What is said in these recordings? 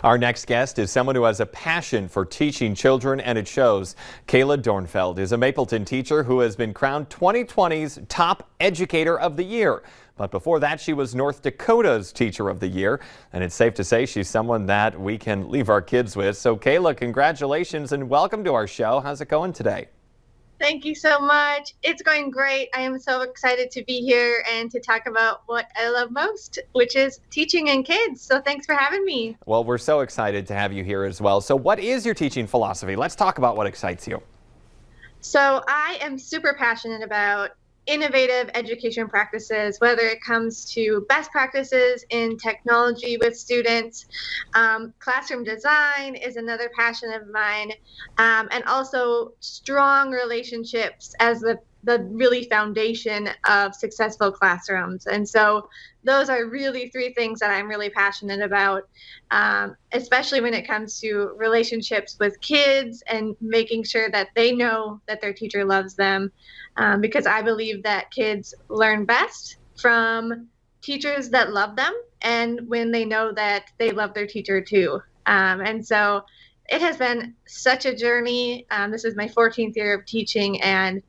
Our next guest is someone who has a passion for teaching children, and it shows. Kayla Dornfeld is a Mapleton teacher who has been crowned 2020's Top Educator of the Year. But before that, she was North Dakota's Teacher of the Year. And it's safe to say she's someone that we can leave our kids with. So Kayla, congratulations and welcome to our show. How's it going today? Thank you so much. It's going great. I am so excited to be here and to talk about what I love most, which is teaching and kids. So thanks for having me. Well, we're so excited to have you here as well. So what is your teaching philosophy? Let's talk about what excites you. So I am super passionate about innovative education practices, whether it comes to best practices in technology with students. Classroom design is another passion of mine, and also strong relationships as the really foundation of successful classrooms. And so those are really three things that I'm really passionate about, especially when it comes to relationships with kids and making sure that they know that their teacher loves them, because I believe that kids learn best from teachers that love them and when they know that they love their teacher too. And so it has been such a journey. This is my 14th year of teaching, and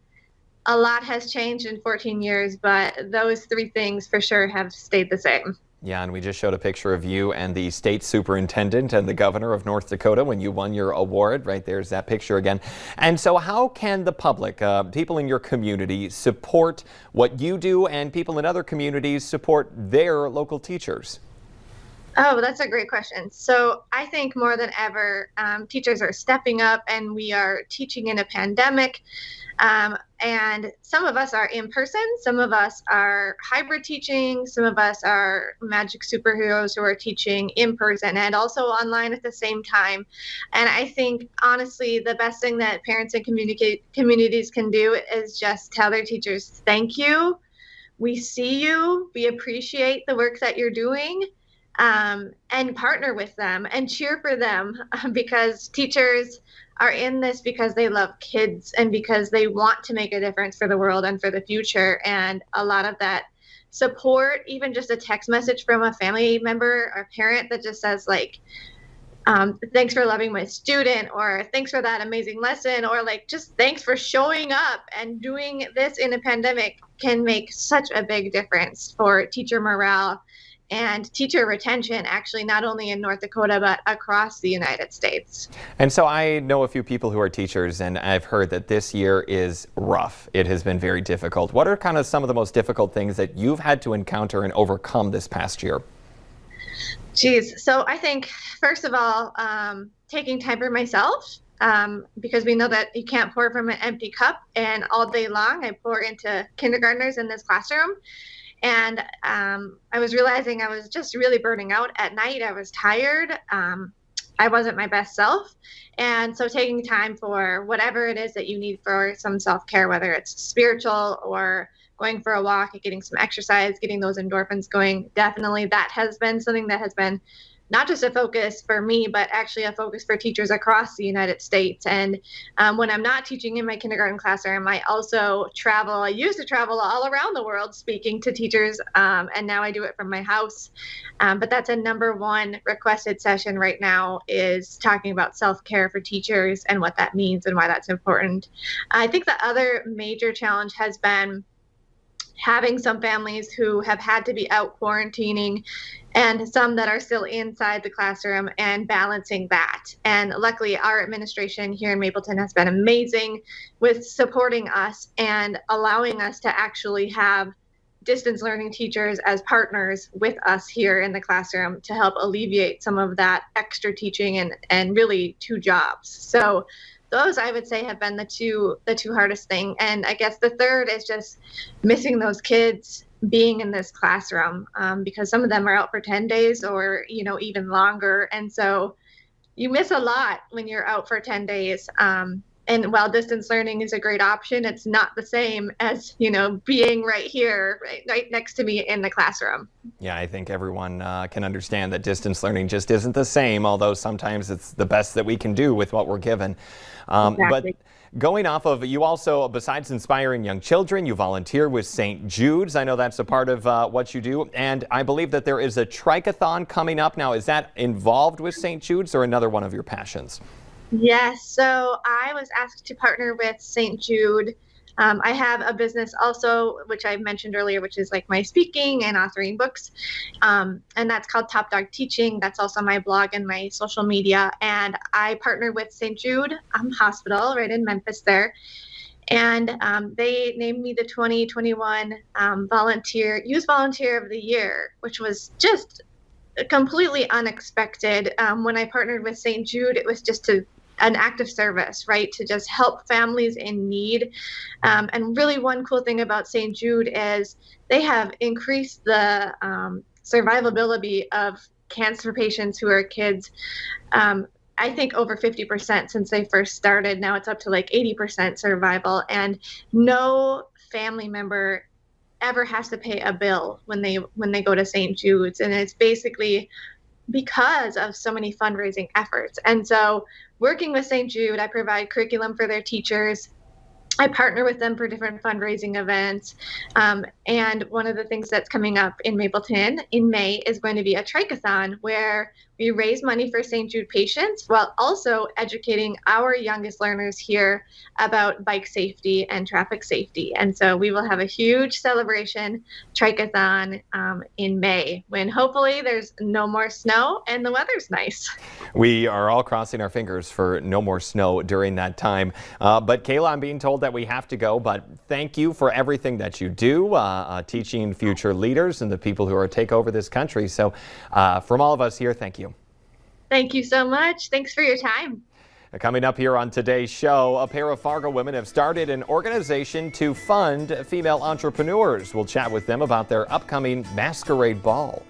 a lot has changed in 14 years, but those three things for sure have stayed the same. Yeah, and we just showed a picture of you and the state superintendent and the governor of North Dakota when you won your award. Right there's that picture again. And so how can the public, people in your community, support what you do, and people in other communities support their local teachers? Oh, that's a great question. So I think more than ever, teachers are stepping up, and we are teaching in a pandemic. And some of us are in person, some of us are hybrid teaching, some of us are magic superheroes who are teaching in person and also online at the same time. And I think, honestly, the best thing that parents and communities can do is just tell their teachers, thank you, we see you, we appreciate the work that you're doing. And partner with them and cheer for them, because teachers are in this because they love kids and because they want to make a difference for the world and for the future. And a lot of that support, even just a text message from a family member or parent that just says like, thanks for loving my student, or thanks for that amazing lesson, or like just thanks for showing up and doing this in a pandemic, can make such a big difference for teacher morale and teacher retention, actually, not only in North Dakota, but across the United States. And so I know a few people who are teachers, and I've heard that this year is rough. It has been very difficult. What are kind of some of the most difficult things that you've had to encounter and overcome this past year? Geez, so I think, first of all, taking time for myself, because we know that you can't pour from an empty cup, and all day long I pour into kindergartners in this classroom. And I was realizing I was just really burning out at night. I was tired. I wasn't my best self. And so taking time for whatever it is that you need for some self-care, whether it's spiritual or going for a walk, getting some exercise, getting those endorphins going, definitely that has been something that has been not just a focus for me, but actually a focus for teachers across the United States. And when I'm not teaching in my kindergarten classroom, I also travel. I used to travel all around the world speaking to teachers, and now I do it from my house. But that's a number one requested session right now, is talking about self-care for teachers and what that means and why that's important. I think the other major challenge has been having some families who have had to be out quarantining and some that are still inside the classroom, and balancing that. And luckily, our administration here in Mapleton has been amazing with supporting us and allowing us to actually have distance learning teachers as partners with us here in the classroom to help alleviate some of that extra teaching and really two jobs. So those, I would say, have been the two hardest thing. And I guess the third is just missing those kids being in this classroom, because some of them are out for 10 days or, even longer. And so you miss a lot when you're out for 10 days. And while distance learning is a great option, it's not the same as, being right here, right next to me in the classroom. Yeah, I think everyone can understand that distance learning just isn't the same, although sometimes it's the best that we can do with what we're given. Exactly. But Going off of, you also, besides inspiring young children, you volunteer with St. Jude's. I know that's a part of what you do. And I believe that there is a trike-a-thon coming up. Now, is that involved with St. Jude's or another one of your passions? Yes, so I was asked to partner with St. Jude. I have a business also, which I mentioned earlier, which is like my speaking and authoring books. And that's called Top Dog Teaching. That's also my blog and my social media. And I partnered with St. Jude Hospital right in Memphis there. And they named me the 2021 Youth Volunteer of the Year, which was just completely unexpected. When I partnered with St. Jude, it was just an act of service, right? To just help families in need. And really one cool thing about St. Jude is they have increased the survivability of cancer patients who are kids. I think over 50% since they first started. Now it's up to like 80% survival, and no family member ever has to pay a bill when they go to St. Jude's. And it's basically because of so many fundraising efforts. And so working with St. Jude, I provide curriculum for their teachers. I partner with them for different fundraising events. And one of the things that's coming up in Mapleton in May is going to be a trike-a-thon where we raise money for St. Jude patients while also educating our youngest learners here about bike safety and traffic safety. And so we will have a huge celebration trike-a-thon in May when hopefully there's no more snow and the weather's nice. We are all crossing our fingers for no more snow during that time. But Kayla, I'm being told that we have to go, but thank you for everything that you do, teaching future leaders and the people who are take over this country. So from all of us here, thank you. Thank you so much. Thanks for your time. Coming up here on today's show, a pair of Fargo women have started an organization to fund female entrepreneurs. We'll chat with them about their upcoming masquerade ball.